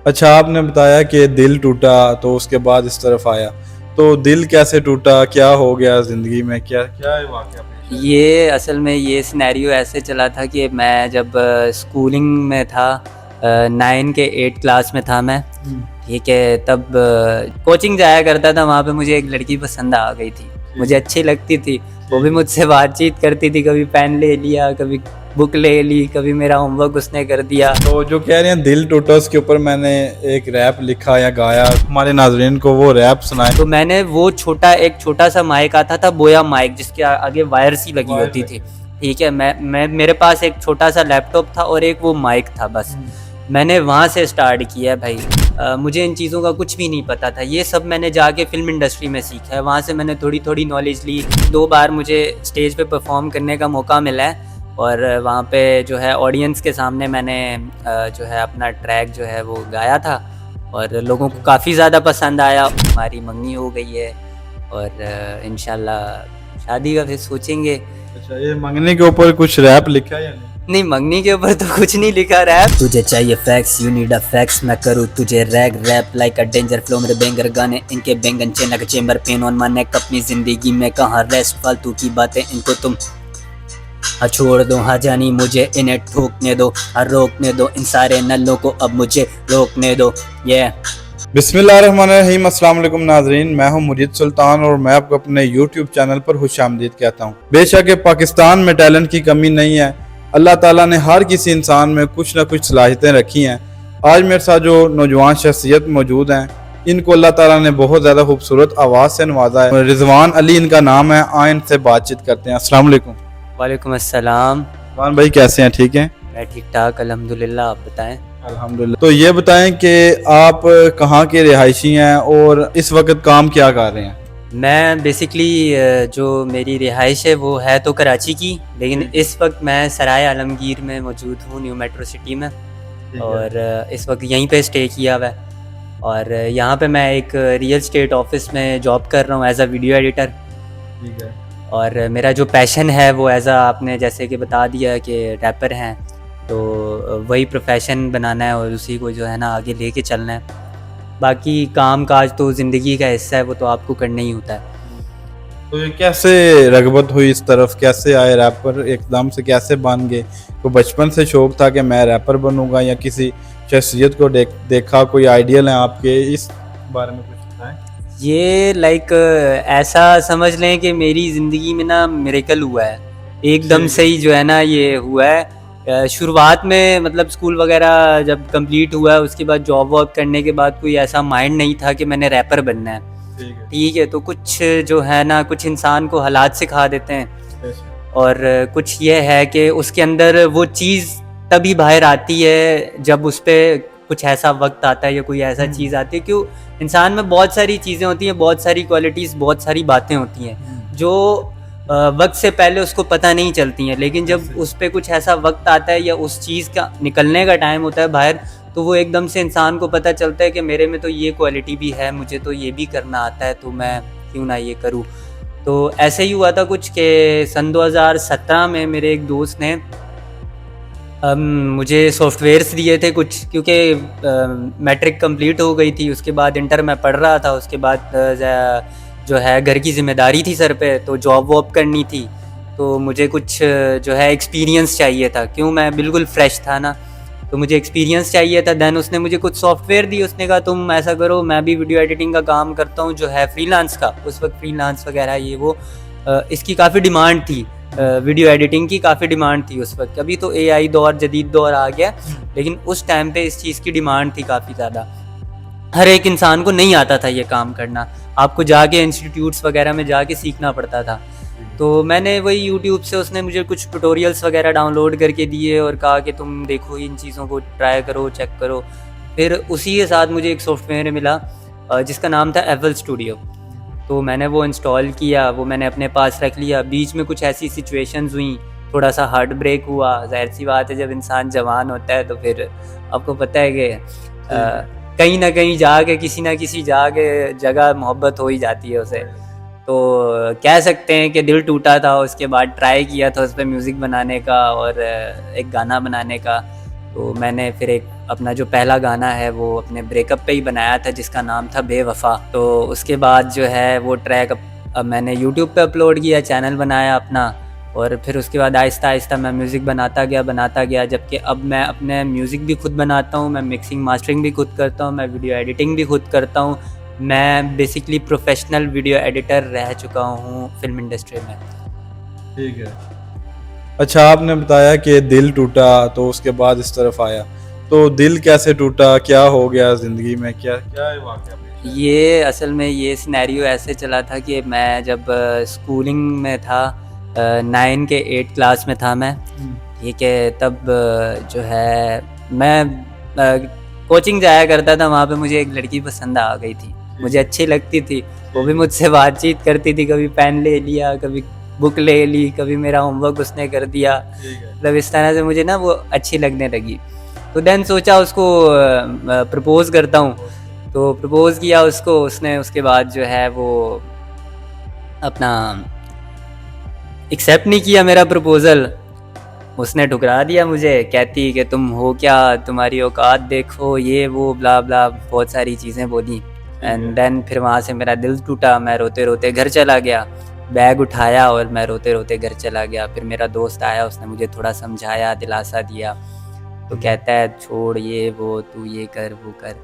अच्छा, आपने बताया कि दिल टूटा तो उसके बाद इस तरफ आया। तो दिल कैसे टूटा? क्या हो गया ज़िंदगी में? क्या क्या वाक़या पेश आया? ये असल में ये सिनेरियो ऐसे चला था कि मैं जब स्कूलिंग में था, 9 के 8 क्लास में था मैं। हुँ, ठीक है, तब कोचिंग जाया करता था, वहाँ पे मुझे एक लड़की पसंद आ गई थी, ठीक मुझे है, अच्छी लगती थी। वो ठीक भी है। मुझसे बातचीत करती थी, कभी पेन ले लिया, कभी बुक ले ली, कभी मेरा होमवर्क उसने कर दिया। तो जो कह रहे हैं दिल टूटा उसके ऊपर मैंने एक रैप लिखा या गाया, हमारे नाज़रीन को वो रैप सुनाएँ। तो मैंने वो एक छोटा-सा माइक आता था, बोया माइक, जिसके आगे वायर सी लगी वायर होती थी। लगी है। ठीक है, मैं मेरे पास एक छोटा-सा लैपटॉप था और एक वो माइक था बस। हुँ, मैंने वहाँ से स्टार्ट किया भाई। मुझे इन चीज़ों का कुछ भी नहीं पता था। ये सब मैंने जाके फ़िल्म इंडस्ट्री में सीखा है। वहाँ से मैंने थोड़ी-थोड़ी नॉलेज ली। 2 बार मुझे स्टेज पे परफ़ॉर्म करने का मौका मिला है और वहाँ पे जो है ऑडियंस के सामने मैंने जो है अपना ट्रैक जो है वो गाया था और लोगों को काफ़ी ज़्यादा पसंद आया। हमारी मंगनी हो गई है और इंशाल्लाह शादी का फिर सोचेंगे। अच्छा, ये मंगनी के ऊपर कुछ रैप लिखा है या नहीं? नहीं, मंगनी के ऊपर तो कुछ नहीं लिखा रैप। तुझे चाहिए fax, you need a fax, मैं करूँ तुझे rap like a danger flow, मेरे बैंगर गाने इनके बैंगन चेनक chamber, pen on my neck, अपनी जिंदगी में कहाँ रेस्ट, फालतू की बातें इनको तुम छोड़ दो। हाँ जानी मुझे इन्हें ठोकने दो, रोकने दो इन सारे नल्लों को, अब मुझे रोकने दो। ये बिस्मिल्लाहिर्रहमानिर्रहीम, अस्सलाम वालेकुम नाज़रीन, मैं हूं मुजीद सुल्तान और मैं आपको अपने यूट्यूब चैनल पर खुशामदीद कहता हूं। बेशक पाकिस्तान में टैलेंट की कमी नहीं है। अल्लाह ताला ने हर किसी इंसान में कुछ ना कुछ सलाहियतें रखी हैं। आज मेरे साथ जो नौजवान शख्सियत मौजूद हैं, इनको अल्लाह ताला ने बहुत ज़्यादा खूबसूरत आवाज़ से नवाजा है। रिजवान अली इनका नाम है। आए इनसे बातचीत करते हैं। अस्सलाम वालेकुम। वालेकुम अस्सलाम। रिजवान भाई कैसे हैं? ठीक हैं? मैं ठीक-ठाक अल्हम्दुलिल्लाह, आप बताएँ? अल्हम्दुलिल्लाह। तो ये बताएं कि आप कहाँ के रिहायशी हैं और इस वक्त काम क्या कर रहे हैं? मैं बेसिकली जो मेरी रिहाइश है वो है तो कराची की, लेकिन ठीक है, इस वक्त मैं सराय आलमगीर में मौजूद हूँ, न्यू मेट्रो सिटी में। ठीक है, और इस वक्त यहीं पे स्टे किया हुआ है और यहाँ पे मैं एक रियल एस्टेट ऑफिस में जॉब कर रहा हूँ एज अ वीडियो एडिटर। ठीक है। और मेरा जो पैशन है वो एज अ आपने जैसे कि बता दिया कि रैपर हैं, तो वही प्रोफेशन बनाना है और उसी को जो है ना आगे लेके चलना है। बाकी काम काज तो ज़िंदगी का हिस्सा है, वो तो आपको करना ही होता है। तो ये कैसे रग़बत हुई इस तरफ? कैसे आए रैपर एकदम से कैसे बन गए? कोई बचपन से शौक था कि मैं रैपर बनूँगा या किसी शख्सियत को देखा कोई आइडियल है आपके? इस बारे में कुछ बताएँ? ये लाइक ऐसा समझ लें कि मेरी ज़िंदगी में ना मिरेकल हुआ है। एकदम ठीक से है, ही जो है ना ये हुआ है। शुरुआत में मतलब स्कूल वग़ैरह जब कंप्लीट हुआ है उसके बाद जॉब वॉब करने के बाद कोई ऐसा माइंड नहीं था कि मैंने रैपर बनना है। ठीक है। ठीक है, तो कुछ जो है ना कुछ इंसान को हालात सिखा देते हैं अच्छा, और कुछ ये है कि उसके अंदर वो चीज़ तभी बाहर आती है जब उस पे कुछ ऐसा वक़्त आता है या कोई ऐसा हुँ, चीज़ आती है। क्यों इंसान में बहुत सारी चीज़ें होती हैं, बहुत सारी क्वालिटीज़, बहुत सारी बातें होती हैं, हुँ, जो वक़्त से पहले उसको पता नहीं चलती हैं। लेकिन जब ऐसे। उस पे कुछ ऐसा वक़्त आता है या उस चीज़ का निकलने का टाइम होता है बाहर, तो वो एकदम से इंसान को पता चलता है कि मेरे में तो ये क्वालिटी भी है, मुझे तो ये भी करना आता है, तो मैं क्यों ना ये करूँ। तो ऐसे ही हुआ था कुछ कि सन 2017 में मेरे एक दोस्त ने मुझे सॉफ्टवेयर्स दिए थे कुछ, क्योंकि मैट्रिक कंप्लीट हो गई थी, उसके बाद इंटर में पढ़ रहा था, उसके बाद जो है घर की ज़िम्मेदारी थी सर पे, तो जॉब वॉब करनी थी, तो मुझे कुछ जो है एक्सपीरियंस चाहिए था। क्यों, मैं बिल्कुल फ्रेश था ना, तो मुझे एक्सपीरियंस चाहिए था। देन उसने मुझे कुछ सॉफ्टवेयर दिए, उसने कहा तुम ऐसा करो, मैं भी वीडियो एडिटिंग का काम करता हूँ जो है फ्रीलांस का, उस वक्त फ्रीलांस वगैरह ये वो इसकी काफ़ी डिमांड थी। वीडियो एडिटिंग की काफ़ी डिमांड थी उस वक्त। अभी तो एआई दौर, जदीद दौर आ गया, लेकिन उस टाइम पे इस चीज़ की डिमांड थी काफ़ी ज़्यादा। हर एक इंसान को नहीं आता था ये काम करना, आपको जाके इंस्टीट्यूट्स वगैरह में जाके सीखना पड़ता था। तो मैंने वही यूट्यूब से, उसने मुझे कुछ ट्यूटोरियल्स वगैरह डाउनलोड करके दिए और कहा कि तुम देखो इन चीज़ों को ट्राई करो, चेक करो। फिर उसी के साथ मुझे एक सॉफ्टवेयर मिला जिसका नाम था एफएल स्टूडियो। तो मैंने वो इंस्टॉल किया, वो मैंने अपने पास रख लिया। बीच में कुछ ऐसी सिचुएशंस हुई, थोड़ा-सा हार्ट ब्रेक हुआ, ज़ाहिर-सी बात है जब इंसान जवान होता है तो फिर आपको पता है कि ठीक है। कहीं न कहीं जाके किसी न किसी जाके जगह मोहब्बत हो ही जाती है उसे। तो कह सकते हैं कि दिल टूटा था, उसके बाद ट्राई किया था उस पे म्यूज़िक बनाने का और एक गाना बनाने का। तो मैंने फिर एक अपना जो पहला गाना है वो अपने ब्रेकअप पे ही बनाया था, जिसका नाम था बेवफ़ा। तो उसके बाद जो है वो ट्रैक अब मैंने यूट्यूब पे अपलोड किया, चैनल बनाया अपना, और फिर उसके बाद आहिस्ता आहिस्ता मैं म्यूज़िक बनाता गया, जबकि अब मैं अपने म्यूज़िक भी खुद बनाता हूँ, मैं मिक्सिंग मास्टरिंग भी खुद करता हूँ, मैं वीडियो एडिटिंग भी खुद करता हूँ। मैं बेसिकली प्रोफेशनल वीडियो एडिटर रह चुका हूँ फ़िल्म इंडस्ट्री में। ठीक है। अच्छा, आपने बताया कि दिल टूटा तो उसके बाद इस तरफ आया, तो दिल कैसे टूटा, क्या हो गया ज़िंदगी में, क्या क्या है वाक़या पेश आया? ये असल में ये सिनेरियो ऐसे चला था कि मैं जब स्कूलिंग में था, 9 के 8 क्लास में था मैं, ठीक है। तब जो है मैं कोचिंग जाया करता था, वहाँ पे मुझे एक लड़की पसंद आ गई थी, मुझे अच्छी लगती थी, वो भी मुझसे बातचीत करती थी, कभी पेन ले लिया, कभी बुक ले ली, कभी मेरा होमवर्क उसने कर दिया, मतलब इस तरह से मुझे ना वो अच्छी लगने लगी। तो देन सोचा उसको प्रपोज़ करता हूँ, तो प्रपोज़ किया उसको, उसने उसके बाद जो है वो अपना एक्सेप्ट नहीं किया मेरा प्रपोज़ल, उसने ठुकरा दिया मुझे, कहती कि तुम हो क्या, तुम्हारी औकात देखो, ये वो ब्ला ब्ला बहुत सारी चीज़ें बोली। एंड देन फिर वहाँ से मेरा दिल टूटा, मैं रोते रोते घर चला गया, बैग उठाया और मैं रोते रोते घर चला गया। फिर मेरा दोस्त आया, उसने मुझे थोड़ा समझाया, दिलासा दिया, तो कहता है छोड़ ये वो, तू ये कर वो कर।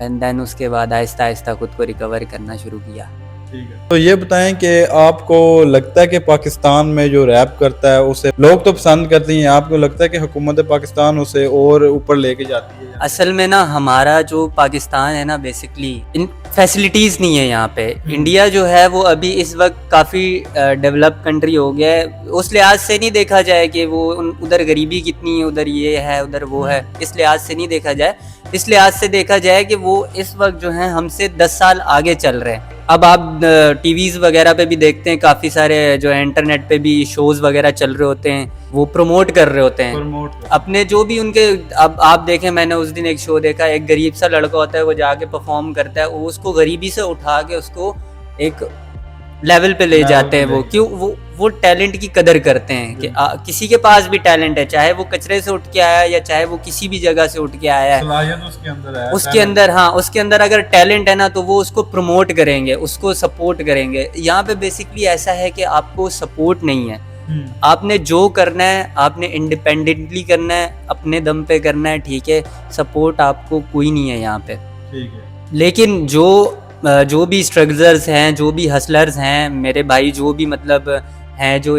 एंड देन उसके बाद आहिस्ता आहिस्ता खुद को रिकवर करना शुरू किया। ठीक है। तो ये बताएं कि आपको लगता है कि पाकिस्तान में जो रैप करता है उसे लोग तो पसंद करते हैं, आपको लगता है कि हुकूमत पाकिस्तान उसे और ऊपर लेके जाती है? असल में ना हमारा जो पाकिस्तान है ना, बेसिकली इन फैसिलिटीज़ नहीं है यहाँ पे। इंडिया जो है वो अभी इस वक्त काफ़ी डेवलप कंट्री हो गया है, उस लिहाज से नहीं देखा जाए कि वो उधर गरीबी कितनी है, उधर ये है उधर वो है, इस लिहाज से नहीं देखा जाए। इस लिहाज से देखा जाए कि वो इस वक्त जो है हमसे 10 साल आगे चल रहे हैं। अब आप टीवीज़ वगैरह पे भी देखते हैं, काफ़ी सारे जो है इंटरनेट पे भी शोज़ वगैरह चल रहे होते हैं, वो प्रमोट कर रहे होते हैं अपने जो भी उनके। अब आप देखें, मैंने उस दिन एक शो देखा, एक गरीब सा लड़का होता है, वो जाके परफॉर्म करता है, वो उसको गरीबी से उठा के उसको एक लेवल पे ले जाते हैं। वो क्यों? वो टैलेंट की कदर करते हैं कि किसी के पास भी टैलेंट है, चाहे वो कचरे से उठ के आया है या चाहे वो किसी भी जगह से उठ के आया है, उसके अंदर है, उसके अंदर, हाँ, उसके अंदर अगर टैलेंट है ना तो वो उसको प्रमोट करेंगे, उसको सपोर्ट करेंगे। यहाँ पे बेसिकली ऐसा है कि आपको सपोर्ट नहीं है, आपने जो करना है आपने इंडिपेंडेंटली करना है, अपने दम पे करना है, ठीक है। सपोर्ट आपको कोई नहीं है यहाँ पे, ठीक है। लेकिन जो भी स्ट्रगलर्स हैं, जो भी हसलर्स हैं, मेरे भाई जो भी मतलब हैं, जो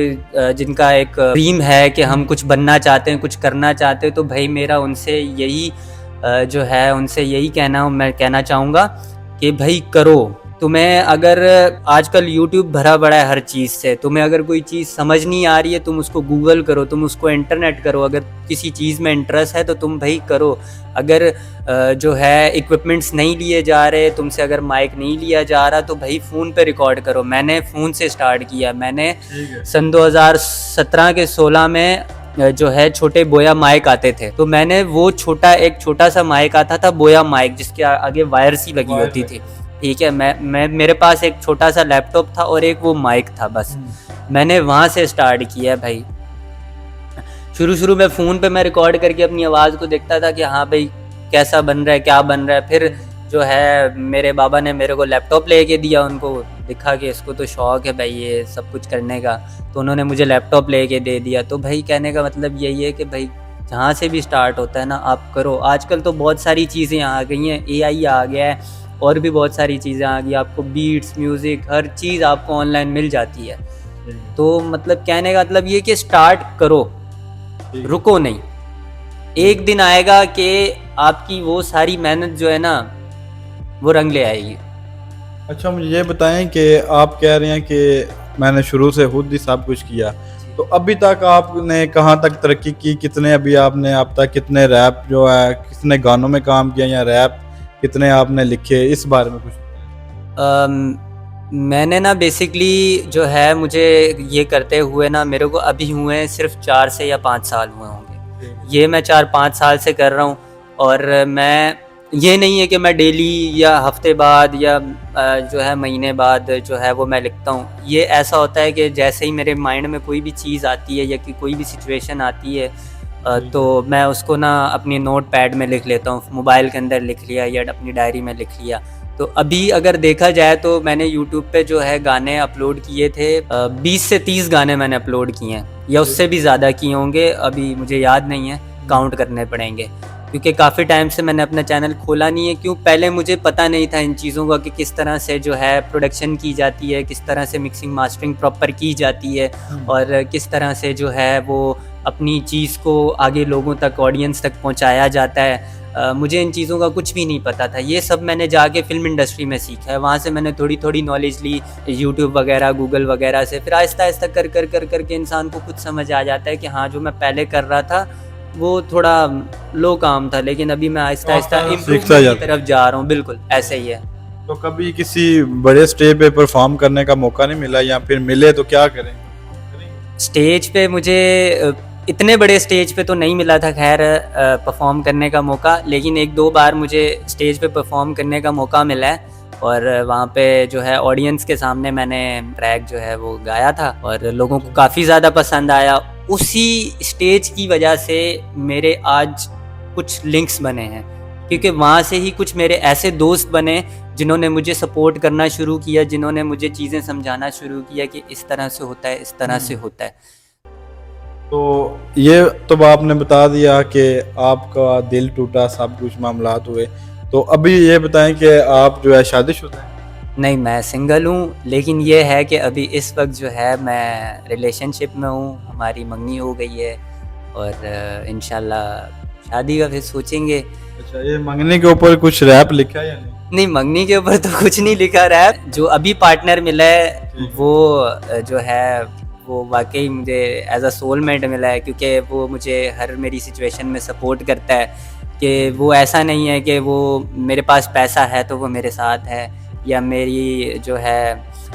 जिनका एक ड्रीम है कि हम कुछ बनना चाहते हैं, कुछ करना चाहते हैं, तो भाई मेरा उनसे यही जो है उनसे यही मैं कहना चाहूँगा कि भाई करो। तुम्हें अगर आजकल यूट्यूब भरा पड़ा है हर चीज़ से, तुम्हें अगर कोई चीज़ समझ नहीं आ रही है, तुम उसको गूगल करो, तुम उसको इंटरनेट करो। अगर किसी चीज़ में इंटरेस्ट है तो तुम भाई करो। अगर जो है इक्विपमेंट्स नहीं लिए जा रहे, तुमसे अगर माइक नहीं लिया जा रहा, तो भाई फ़ोन पे रिकॉर्ड करो। मैंने फ़ोन से स्टार्ट किया, मैंने सन 2017 के 16 में जो है छोटे बोया माइक आते थे, तो मैंने वो एक छोटा सा माइक आता था, बोया माइक, जिसके आगे वायर सी लगी होती थी, ठीक है। मैं मेरे पास एक छोटा सा लैपटॉप था और एक वो माइक था, बस मैंने वहाँ से स्टार्ट किया भाई। शुरू में फ़ोन पे मैं रिकॉर्ड करके अपनी आवाज़ को देखता था कि हाँ भाई कैसा बन रहा है, क्या बन रहा है। फिर जो है मेरे बाबा ने मेरे को लैपटॉप लेके दिया, उनको दिखा कि इसको तो शौक़ है भाई ये सब कुछ करने का, तो उन्होंने मुझे लैपटॉप लेके दे दिया। तो भाई कहने का मतलब यही है कि भाई जहाँ से भी स्टार्ट होता है ना, आप करो। आजकल तो बहुत सारी चीज़ें आ गई हैं, AI आ गया है और भी बहुत सारी चीज़ें आ गई, आपको बीट्स, म्यूज़िक, हर चीज़ आपको ऑनलाइन मिल जाती है। तो मतलब कहने का मतलब ये कि स्टार्ट करो, रुको नहीं। एक दिन आएगा कि आपकी वो सारी मेहनत जो है ना वो रंग ले आएगी। अच्छा, मुझे ये बताएं कि आप कह रहे हैं कि मैंने शुरू से खुद ही सब कुछ किया, तो अभी तक आपने कहाँ तक तरक्की की? कितने अभी आपने अब तक कितने रैप जो है, कितने गानों में काम किया या रैप कितने आपने लिखे, इस बारे में कुछ? मैंने ना बेसिकली जो है मुझे ये करते हुए ना मेरे को अभी हुए हैं सिर्फ 4 से या 5 साल हुए होंगे। ये मैं 4-5 साल से कर रहा हूँ, और मैं ये नहीं है कि मैं डेली या हफ्ते बाद या जो है महीने बाद जो है वो मैं लिखता हूँ। ये ऐसा होता है कि जैसे ही मेरे माइंड में कोई भी चीज़ आती है या कि कोई भी सिचुएशन आती है, तो मैं उसको ना अपनी नोट पैड में लिख लेता हूँ, मोबाइल के अंदर लिख लिया या अपनी डायरी में लिख लिया। तो अभी अगर देखा जाए तो मैंने यूट्यूब पे जो है गाने अपलोड किए थे, 20 से 30 गाने मैंने अपलोड किए हैं, या उससे भी ज़्यादा किए होंगे, अभी मुझे याद नहीं है, काउंट करने पड़ेंगे, क्योंकि काफ़ी टाइम से मैंने अपना चैनल खोला नहीं है। क्यों, पहले मुझे पता नहीं था इन चीज़ों का कि किस तरह से जो है प्रोडक्शन की जाती है, किस तरह से मिक्सिंग मास्टरिंग प्रॉपर की जाती है, और किस तरह से जो है वो अपनी चीज़ को आगे लोगों तक, ऑडियंस तक पहुंचाया जाता है। मुझे इन चीज़ों का कुछ भी नहीं पता था। ये सब मैंने जाके फ़िल्म इंडस्ट्री में सीखा है, वहाँ से मैंने थोड़ी थोड़ी नॉलेज ली, यूट्यूब वगैरह, गूगल वगैरह से। फिर आहिस्ता आहिस्ता कर के इंसान को खुद समझ आ जाता है कि हाँ, जो मैं पहले कर रहा था वो थोड़ा लो काम था, लेकिन अभी मैं आहिस्ता आहिस्ता इम्प्रूवमेंट की तरफ जा रहा हूँ। बिल्कुल ऐसे ही है। तो कभी किसी बड़े स्टेज पे परफॉर्म करने का मौका नहीं मिला, या फिर मिले तो क्या करेंगे? स्टेज पे मुझे इतने बड़े स्टेज पे तो नहीं मिला था खैर परफॉर्म करने का मौका, लेकिन 1-2 बार मुझे स्टेज पे परफॉर्म करने का मौका मिला है, और वहाँ पे जो है ऑडियंस के सामने मैंने ट्रैक जो है वो गाया था, और लोगों को काफ़ी ज़्यादा पसंद आया। उसी स्टेज की वजह से मेरे आज कुछ लिंक्स बने हैं, क्योंकि वहाँ से ही कुछ मेरे ऐसे दोस्त बने जिन्होंने मुझे सपोर्ट करना शुरू किया, जिन्होंने मुझे चीज़ें समझाना शुरू किया कि इस तरह से होता है, इस तरह से होता है। तो ये तो आपने बता दिया कि आपका दिल टूटा, सब कुछ मामलात हुए, तो अभी ये बताएं कि आप जो है शादीशुदा हैं? नहीं, मैं सिंगल हूँ, लेकिन ये है कि अभी इस वक्त जो है मैं रिलेशनशिप में हूँ, हमारी मंगनी हो गई है, और इंशाल्लाह शादी का फिर सोचेंगे। अच्छा, ये मंगनी के ऊपर कुछ रैप लिखा है या नहीं? नहीं, मंगनी के ऊपर तो कुछ नहीं लिखा रैप। जो अभी पार्टनर मिला है वो जो है वो वाकई मुझे एज अ सोलमेट मिला है, क्योंकि वो मुझे हर मेरी सिचुएशन में सपोर्ट करता है, कि वो ऐसा नहीं है कि वो मेरे पास पैसा है तो वो मेरे साथ है, या मेरी जो है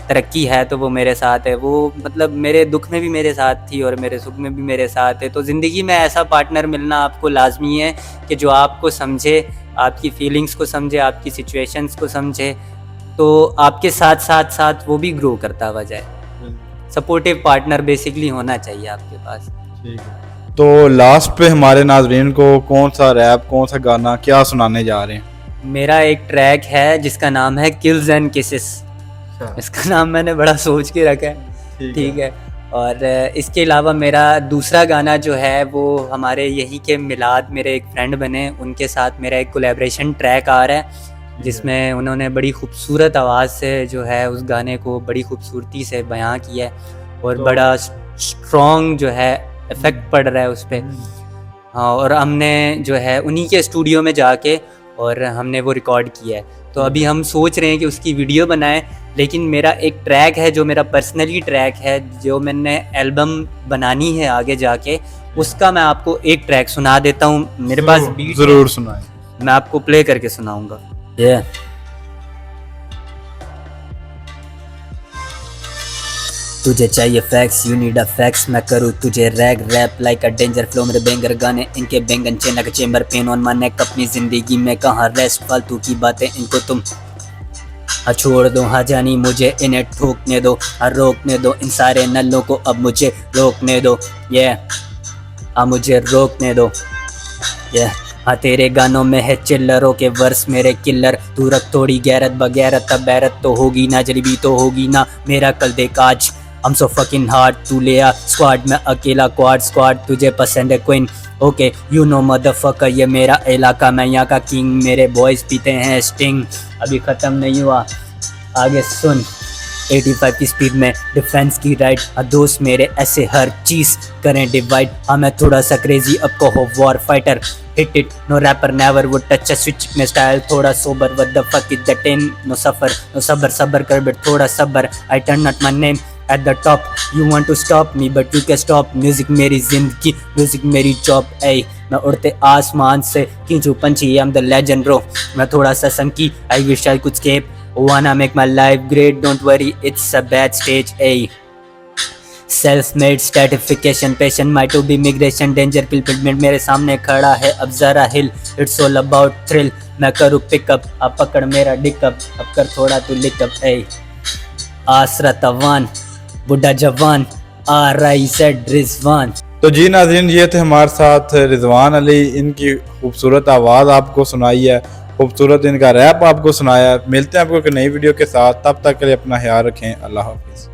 तरक्की है तो वो मेरे साथ है। वो मतलब मेरे दुख में भी मेरे साथ थी और मेरे सुख में भी मेरे साथ है। तो ज़िंदगी में ऐसा पार्टनर मिलना आपको लाजमी है कि जो आपको समझे, आपकी फीलिंग्स को समझे, आपकी सिचुएशंस को समझे, तो आपके साथ साथ साथ वो भी ग्रो करता हुआ जाए। सपोर्टिव पार्टनर बेसिकली होना चाहिए आपके पास। ठीक है, तो लास्ट पे हमारे नाजरीन को कौन सा रैप, कौन सा गाना क्या सुनाने जा रहे हैं? मेरा एक ट्रैक है जिसका नाम है किल्स एंड किसेस। इसका नाम मैंने बड़ा सोच के रखा है, ठीक है। और इसके अलावा मेरा दूसरा गाना जो है वो हमारे यही के मिलाद, मेरे एक फ्रेंड बने, उनके साथ मेरा एक कोलैबोरेशन ट्रैक आ रहा है, जिसमें उन्होंने बड़ी खूबसूरत आवाज़ से जो है उस गाने को बड़ी खूबसूरती से बयां किया है, और तो बड़ा स्ट्रॉन्ग जो है इफ़ेक्ट पड़ रहा है उस पर। हाँ, और हमने जो है उन्हीं के स्टूडियो में जाके और हमने वो रिकॉर्ड किया है। तो अभी हम सोच रहे हैं कि उसकी वीडियो बनाएं, लेकिन मेरा एक ट्रैक है जो मेरा पर्सनली ट्रैक है, जो मैंने एल्बम बनानी है आगे जाके, उसका मैं आपको एक ट्रैक सुना देता हूँ। मेरे पास बीट ज़रूर सुनाएं, मैं आपको प्ले करके सुनाऊंगा। तुझे चाहिए fax, you need a fax, मैं करूँ तुझे rag rap like a danger flow. मेरे बेंगर गाने इनके बेंगन चेनक chamber pen on my neck. अपनी जिंदगी में कहाँ रेस्ट, फालतू की बातें इनको तुम छोड़ दो। हाँ जानी मुझे इन्हें ठोकने दो, रोकने दो इन सारे नल्लों को, अब मुझे रोकने दो। मुझे रोकने दो। हाँ तेरे गानों में है चिल्लरों के वर्स, मेरे किल्लर। तू रख थोड़ी गैरत, बगैरत तब बैरत तो होगी ना, जलीबी तो होगी ना। मेरा कल देख आज, I'm so fucking hard, तू ले आ स्क्वाड में अकेला स्क्वाड तुझे पसंद है queen. Okay you know motherfucker, ये मेरा इलाका, मैं यहाँ का किंग। मेरे बॉयज पीते हैं स्टिंग, अभी ख़त्म नहीं हुआ आगे सुन। 85 की स्पीड में डिफेंस की राइड, दोस्त मेरे ऐसे हर चीज़ करें डिवाइड। हाँ मैं थोड़ा सा क्रेजी, अब को हो war fighter, hit it, no rapper never would touch a switch में style थोड़ा sober, what the fuck is that in, no suffer, no सबर कर बेट थोड़ा सबर। I turn not my name at the top, you want to stop me but you can stop। Music मेरी जिंदगी, music मेरी job, ऐ मैं उड़ते आसमान से खींचूं पंछी, I'm the legend bro। मैं थोड़ा सा संकी, I wish I could escape, wanna make my life great, don't worry it's a bad stage, a self made stratification, patient my to be migration, danger पिलपिलमेंट मेरे सामने खड़ा है अब जरा हिल। इट्स ऑल अबाउट थ्रिल, मैं करूँ पिकअप, अब पकड़ मेरा डिकअप, अब कर थोड़ा तू लिकअप। ऐ आसरा तवान बुढ़ा जवान, RIZ रिजवान। तो जी नाज़रीन, ये थे हमारे साथ रिजवान अली, इनकी खूबसूरत आवाज़ आपको सुनाई है, खूबसूरत इनका रैप आपको सुनाया। मिलते हैं आपको एक नई वीडियो के साथ, तब तक के लिए अपना ख्याल रखें। अल्लाह हाफिज़।